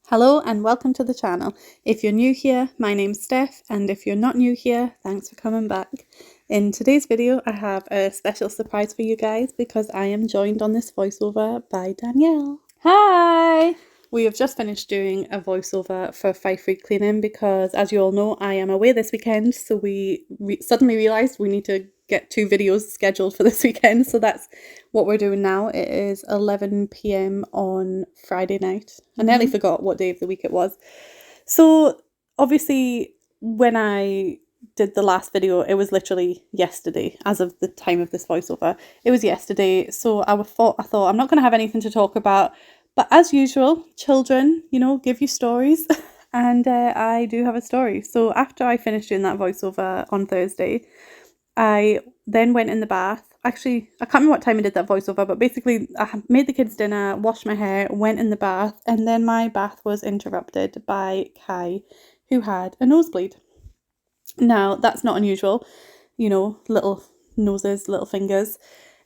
Hello and welcome to the channel. If you're new here, my name's Steph, and if you're not new here, thanks for coming back. In today's video, I have a special surprise for you guys because I am joined on this voiceover by Danielle. Hi! We have just finished doing a voiceover for Five Free Cleaning because, as you all know, I am away this weekend, so we suddenly realised we need to get 2 videos scheduled for this weekend, so that's what we're doing now. It is 11 p.m. on Friday night. I nearly forgot what day of the week it was. So obviously when I did the last video, it was literally yesterday. As of the time of this voiceover, it was yesterday. So I thought I'm not going to have anything to talk about, but as usual, children, give you stories. And I do have a story. So after I finished doing that voiceover on Thursday, I then went in the bath. Actually, I can't remember what time I did that voiceover, but basically I made the kids dinner, washed my hair, went in the bath, and then my bath was interrupted by Kai, who had a nosebleed. Now, that's not unusual, little noses, little fingers,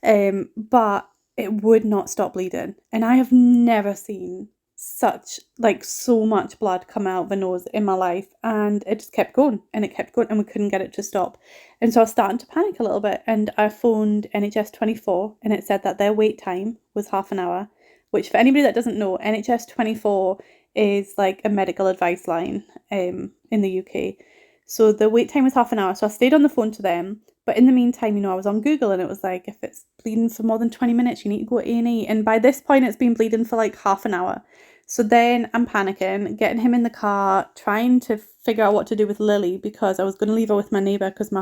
but it would not stop bleeding. And I have never seen so much blood come out of a nose in my life, and it just kept going and it kept going and we couldn't get it to stop. And so I was starting to panic a little bit, and I phoned NHS 24 and it said that their wait time was half an hour, which, for anybody that doesn't know, NHS 24 is like a medical advice line in the UK. So the wait time was half an hour, so I stayed on the phone to them. But in the meantime, I was on Google and it was like, if it's bleeding for more than 20 minutes, you need to go to A&E. And by this point, it's been bleeding for like half an hour. So then I'm panicking, getting him in the car, trying to figure out what to do with Lily because I was going to leave her with my neighbour because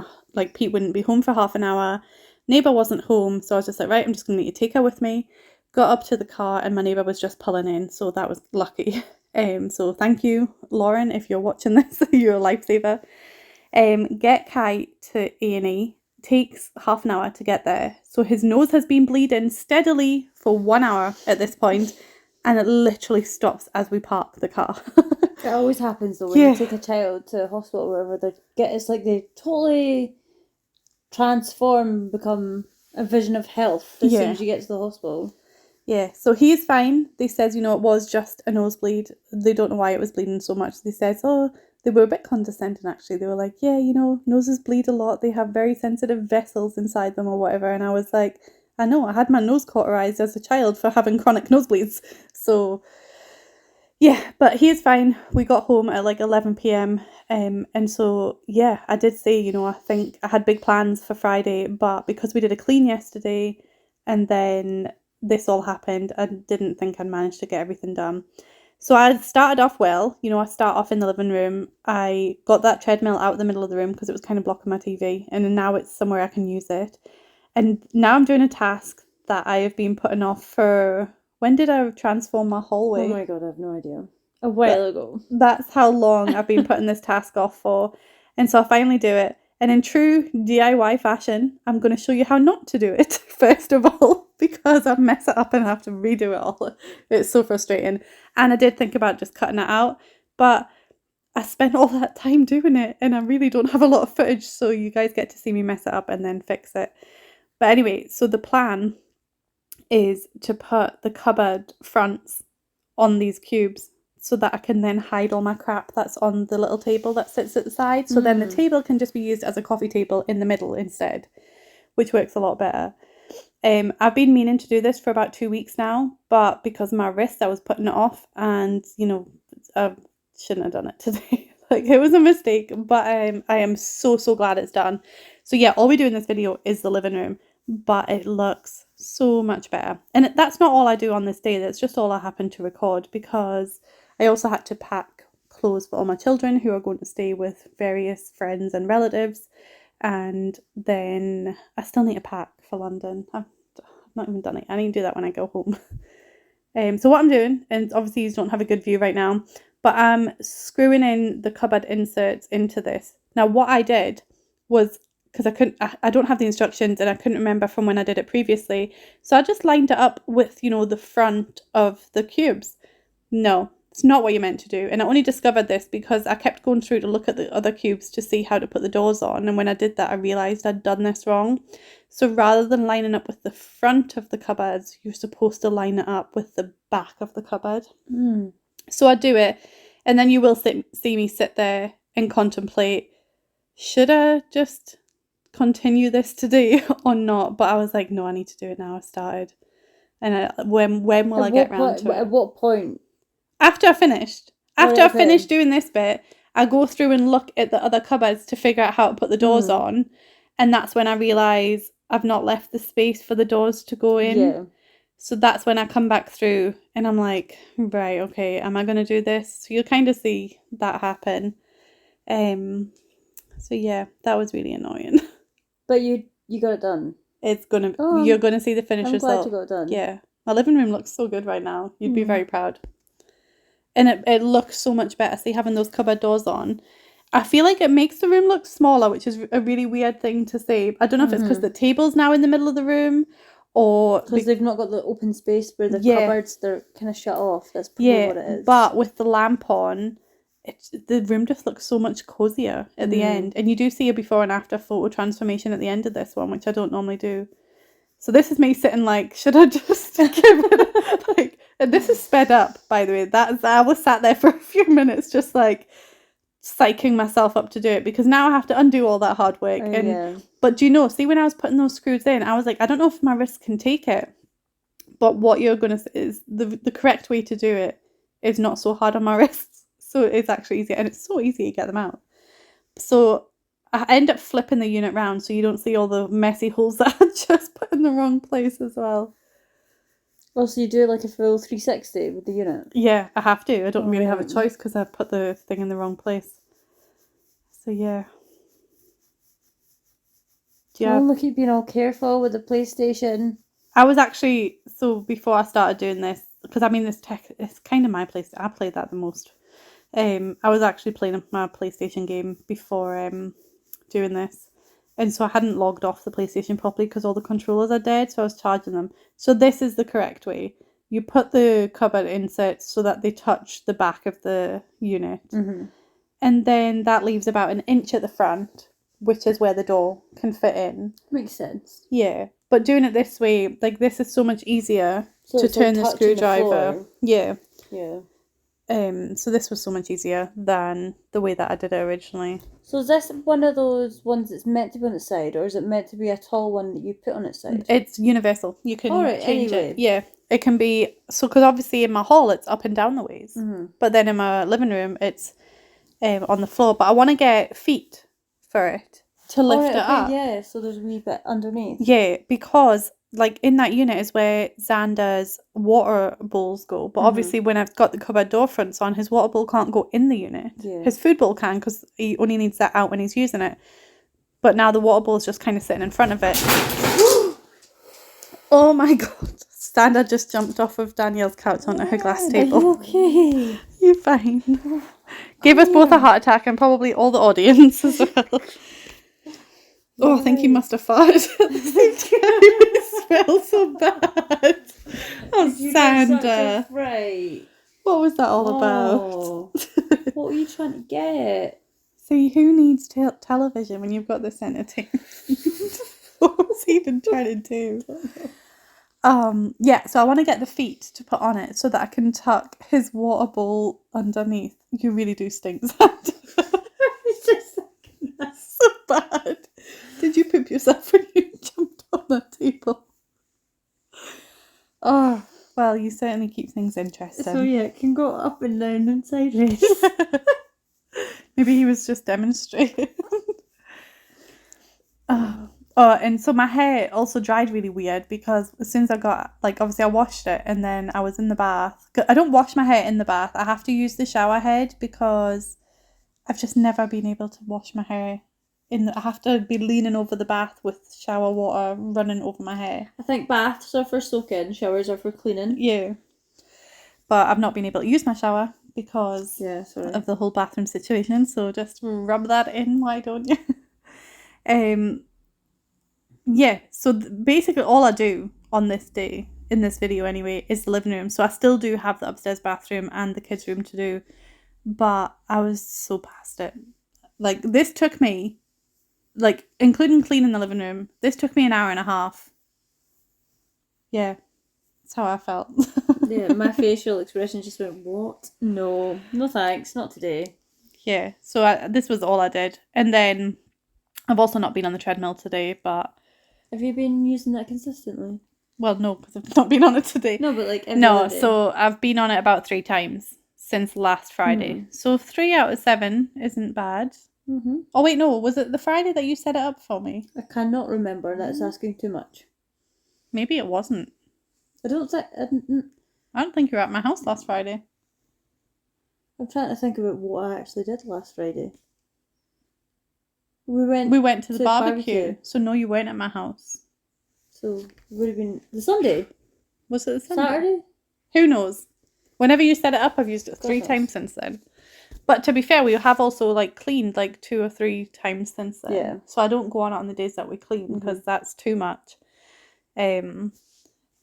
Pete wouldn't be home for half an hour. Neighbour wasn't home, so I was just like, right, I'm just going to need to take her with me. Got up to the car and my neighbour was just pulling in, so that was lucky. So thank you, Lauren, if you're watching this, you're a lifesaver. Get Kai to A&E. Takes half an hour to get there. So his nose has been bleeding steadily for 1 hour at this point, and it literally stops as we park the car. It always happens though when you take a child to a hospital or wherever, they totally become a vision of health as soon as you get to the hospital. Yeah, so he's fine. They says, it was just a nosebleed. They don't know why it was bleeding so much. They says, they were a bit condescending actually. They were like, yeah, noses bleed a lot. They have very sensitive vessels inside them or whatever. And I was like, I know, I had my nose cauterized as a child for having chronic nosebleeds. So yeah, but he is fine. We got home at like 11 p.m. And so, yeah, I did say, I think I had big plans for Friday, but because we did a clean yesterday and then this all happened, I didn't think I'd managed to get everything done. So I started off well. I start off in the living room. I got that treadmill out of the middle of the room because it was kind of blocking my TV, and now it's somewhere I can use it. And now I'm doing a task that I have been putting off for... When did I transform my hallway? Oh my god, I have no idea. A while ago. That's how long I've been putting this task off for. And so I finally do it. And in true DIY fashion, I'm going to show you how not to do it, first of all, because I mess it up and I have to redo it all. It's so frustrating. And I did think about just cutting it out, but I spent all that time doing it and I really don't have a lot of footage, so you guys get to see me mess it up and then fix it. But anyway, so the plan is to put the cupboard fronts on these cubes so that I can then hide all my crap that's on the little table that sits at the side. So then the table can just be used as a coffee table in the middle instead, which works a lot better. I've been meaning to do this for about 2 weeks now, but because of my wrist, I was putting it off, and I shouldn't have done it today. It was a mistake, but I am so glad it's done. So yeah, all we do in this video is the living room, but it looks so much better. And that's not all I do on this day. That's just all I happen to record because I also had to pack clothes for all my children who are going to stay with various friends and relatives. And then I still need to pack for London. I've not even done it. I need to do that when I go home. So what I'm doing, and obviously you don't have a good view right now, but I'm screwing in the cupboard inserts into this. Now what I did was, because I don't have the instructions and I couldn't remember from when I did it previously, so I just lined it up with, the front of the cubes. No, it's not what you're meant to do. And I only discovered this because I kept going through to look at the other cubes to see how to put the doors on, and when I did that I realised I'd done this wrong. So rather than lining up with the front of the cupboards, you're supposed to line it up with the back of the cupboard. So So I do it, and then you will see me sit there and contemplate, should I just continue this today or not? But I was like, no, I need to do it now. I started. And when will I get round to it? At what point? After I finished. After Right, I okay. finished doing this bit, I go through and look at the other cupboards to figure out how to put the doors on. And that's when I realise I've not left the space for the doors to go in. Yeah. So that's when I come back through and I'm like, right, okay, am I going to do this? So you'll kind of see that happen. So yeah, that was really annoying. But you got it done. You're going to see the finished result. I'm glad you got it done. Yeah. My living room looks so good right now. You'd be very proud. And it looks so much better. See, having those cupboard doors on. I feel like it makes the room look smaller, which is a really weird thing to say. I don't know if it's because the table's now in the middle of the room or... Because they've not got the open space where the cupboards, they're kind of shut off. That's probably what it is. But with the lamp on, the room just looks so much cozier at the end. And you do see a before and after photo transformation at the end of this one, which I don't normally do. So this is me sitting like, should I just give it like... And this is sped up, by the way. I was sat there for a few minutes just like psyching myself up to do it, because now I have to undo all that hard work. But do you know, see, when I was putting those screws in, I was like, I don't know if my wrist can take it. But what you're going to say is the correct way to do it is not so hard on my wrists. So it's actually easier. And it's so easy to get them out. So I end up flipping the unit round so you don't see all the messy holes that I just put in the wrong place as well. Oh, so you do like a full 360 with the unit? Yeah, I have to. I don't really have a choice because I've put the thing in the wrong place. So yeah. Yeah. Oh, look at you being all careful with the PlayStation. I was actually, so before I started doing this, because I mean this tech, it's kind of my PlayStation. I played that the most. I was actually playing my PlayStation game before doing this. And so I hadn't logged off the PlayStation properly because all the controllers are dead, so I was charging them. So this is the correct way. You put the cupboard inserts so that they touch the back of the unit. And then that leaves about an inch at the front, which is where the door can fit in. Makes sense. Yeah. But doing it this way, like this is so much easier to turn the screwdriver. Yeah. So this was so much easier than the way that I did it originally. So is this one of those ones that's meant to be on its side, or is it meant to be a tall one that you put on its side? It's universal. You can change it. Yeah. It can be, so because obviously in my hall it's up and down the ways. But then in my living room it's on the floor. But I want to get feet for it to lift it up. Yeah, so there's a wee bit underneath. Yeah, because like in that unit is where Xander's water bowls go. But obviously when I've got the cupboard door fronts on, his water bowl can't go in the unit. Yeah. His food bowl can, because he only needs that out when he's using it. But now the water bowl is just kind of sitting in front of it. Oh my god. Xander just jumped off of Danielle's couch onto her glass table. Are you okay? You're fine. Gave us both a heart attack and probably all the audience as well. Oh, I think he must have farted at the same time. It smells so bad. Oh, Xander. Right. What was that all about? What were you trying to get? See, who needs television when you've got this entertainment? What was he even trying to do? Yeah, so I want to get the feet to put on it so that I can tuck his water bowl underneath. You really do stink, Xander. It's just like, that's so bad. Did you poop yourself when you jumped on that table? Oh, well, you certainly keep things interesting. So yeah, it can go up and down and sideways. Maybe he was just demonstrating. Oh, and so my hair also dried really weird because as soon as I got, like, obviously I washed it and then I was in the bath. I don't wash my hair in the bath. I have to use the shower head because I've just never been able to wash my hair. I have to be leaning over the bath with shower water running over my hair. I think baths are for soaking, showers are for cleaning. Yeah. But I've not been able to use my shower because of the whole bathroom situation. So just rub that in, why don't you? Yeah, so basically all I do on this day, in this video anyway, is the living room. So I still do have the upstairs bathroom and the kids' room to do. But I was so past it. Like, this took me, like, including cleaning the living room, this took me an hour and a half. Yeah, that's how I felt. Yeah, my facial expression just went, what? No thanks, not today. Yeah, so this was all I did. And then I've also not been on the treadmill today, but... Have you been using that consistently? Well, no, because I've not been on it today. No, but like every other day. So I've been on it about 3 times since last Friday. So 3 out of 7 isn't bad. Mm-hmm. Oh, wait, no. Was it the Friday that you set it up for me? I cannot remember. That's asking too much. Maybe it wasn't. I don't think you were at my house last Friday. I'm trying to think about what I actually did last Friday. We went to the barbecue. So no, you weren't at my house. So it would have been the Sunday. Was it the Sunday? Saturday? Who knows? Whenever you set it up, I've used it 3 times since then. But to be fair, we have also like cleaned like 2 or 3 times since then. Yeah. So I don't go on it on the days that we clean because that's too much. And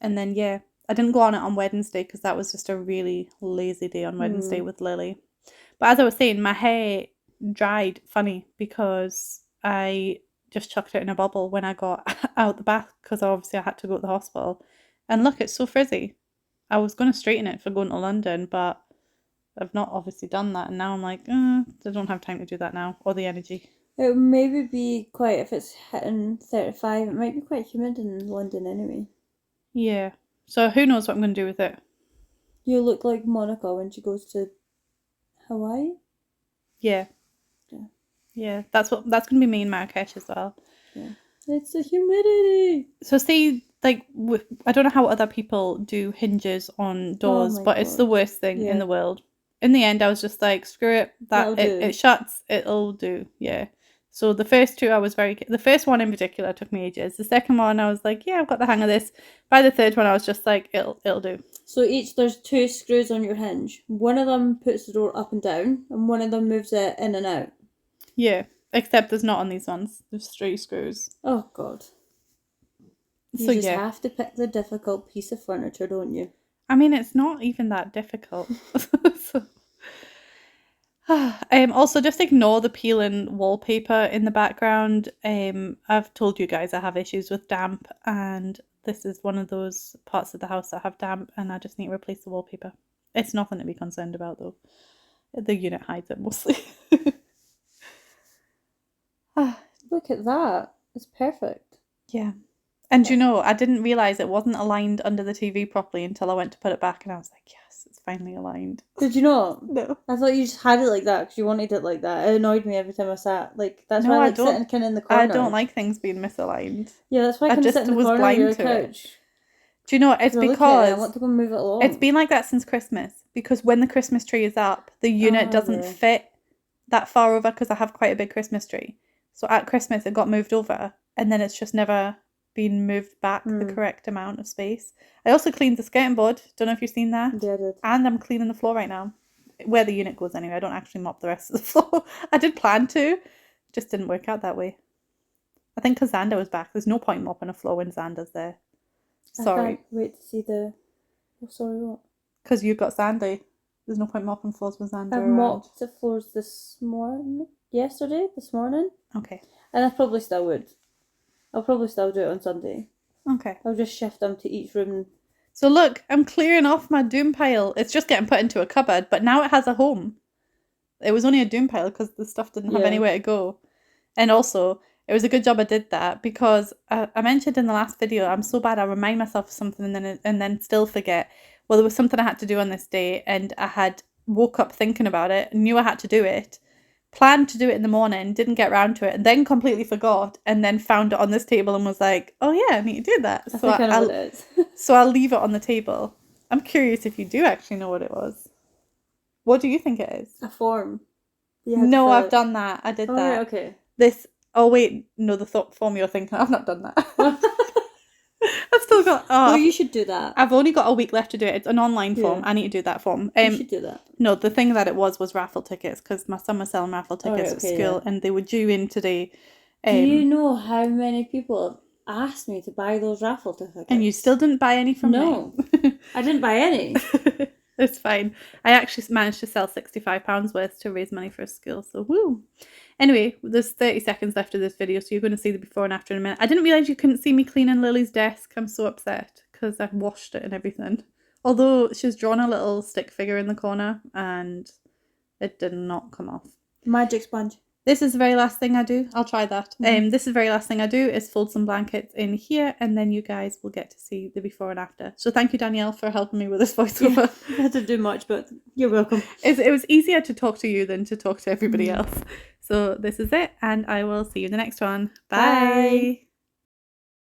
then yeah, I didn't go on it on Wednesday because that was just a really lazy day on Wednesday with Lily. But as I was saying, my hair dried funny because I just chucked it in a bubble when I got out the bath because obviously I had to go to the hospital. And look, it's so frizzy. I was going to straighten it for going to London, but I've not obviously done that. And now I'm like, I don't have time to do that now, or the energy. It would maybe be quite, if it's hitting 35, it might be quite humid in London anyway. Yeah. So who knows what I'm going to do with it. You look like Monica when she goes to Hawaii. Yeah. Yeah, that's going to be me in Marrakesh as well. Yeah. It's the humidity. So see, like, I don't know how other people do hinges on doors, but it's the worst thing in the world. In the end, I was just like, screw it. It shuts. It'll do. Yeah. So the first 2 I was the first one in particular took me ages. The second one I was like, yeah, I've got the hang of this. By the third one I was just like, it'll do. So there's 2 screws on your hinge. One of them puts the door up and down, and one of them moves it in and out. Yeah, except there's not on these ones. There's 3 screws. Oh God. You just have to pick the difficult piece of furniture, don't you? I mean, it's not even that difficult. Also, just ignore the peeling wallpaper in the background. I've told you guys I have issues with damp, and this is one of those parts of the house that have damp, and I just need to replace the wallpaper. It's nothing to be concerned about, though. The unit hides it mostly. Look at that. It's perfect. Yeah. And you know, I didn't realise it wasn't aligned under the TV properly until I went to put it back, and I was like, yes, it's finally aligned. Did you not? No. I thought you just had it like that because you wanted it like that. It annoyed me every time I sat. Like, that's why I like sitting kind of in the corner. I don't like things being misaligned. Yeah, that's why I kind of sit in the corner of your couch. Do you know, it's because I want to go move it along. It's been like that since Christmas, because when the Christmas tree is up, the unit doesn't fit that far over because I have quite a big Christmas tree. So at Christmas it got moved over, and then it's just never been moved back the correct amount of space. I also cleaned the skirting board. Don't know if you've seen that. Yeah, I did. And I'm cleaning the floor right now, where the unit goes anyway. I don't actually mop the rest of the floor. I did plan to, just didn't work out that way. I think because Xander was back. There's no point mopping a floor when Xander's there. Sorry. I can't wait to see the... Oh, sorry, what? Because you've got Sandy. There's no point mopping floors with Xander I've around. mopped the floors this morning. Okay. And I probably still would. I'll probably still do it on Sunday. Okay. I'll just shift them to each room. So look, I'm clearing off my doom pile. It's just getting put into a cupboard, but now it has a home. It was only a doom pile because the stuff didn't have anywhere to go. And also, it was a good job I did that because I mentioned in the last video, I'm so bad I remind myself of something and then still forget. Well, there was something I had to do on this day, and I had woke up thinking about it, knew I had to do it, planned to do it in the morning, didn't get around to it, and then completely forgot, and then found it on this table and was like, oh yeah, I need to do that. I think I know what it is. So I'll leave it on the table. I'm curious if you do actually know what it was. What do you think it is? A form. No, I've done that. I did that. Right, okay. The form you're thinking. I've not done that. I've still got... Oh, you should do that. I've only got a week left to do it. It's an online form. I need to do that form. You should do that. No, the thing that it was raffle tickets, because my son was selling raffle tickets at school, and they were due in today. Do you know how many people have asked me to buy those raffle tickets? And you still didn't buy any from me? No, I didn't buy any. It's fine. I actually managed to sell £65 worth to raise money for a school, so woo. Anyway, there's 30 seconds left of this video, so you're going to see the before and after in a minute. I didn't realise you couldn't see me cleaning Lily's desk. I'm so upset because I've washed it and everything. Although she's drawn a little stick figure in the corner and it did not come off. Magic sponge. This is the very last thing I do. I'll try that. This is the very last thing I do is fold some blankets in here, and then you guys will get to see the before and after. So thank you, Danielle, for helping me with this voiceover. I didn't do much, but you're welcome. It was easier to talk to you than to talk to everybody else. So this is it, and I will see you in the next one. Bye.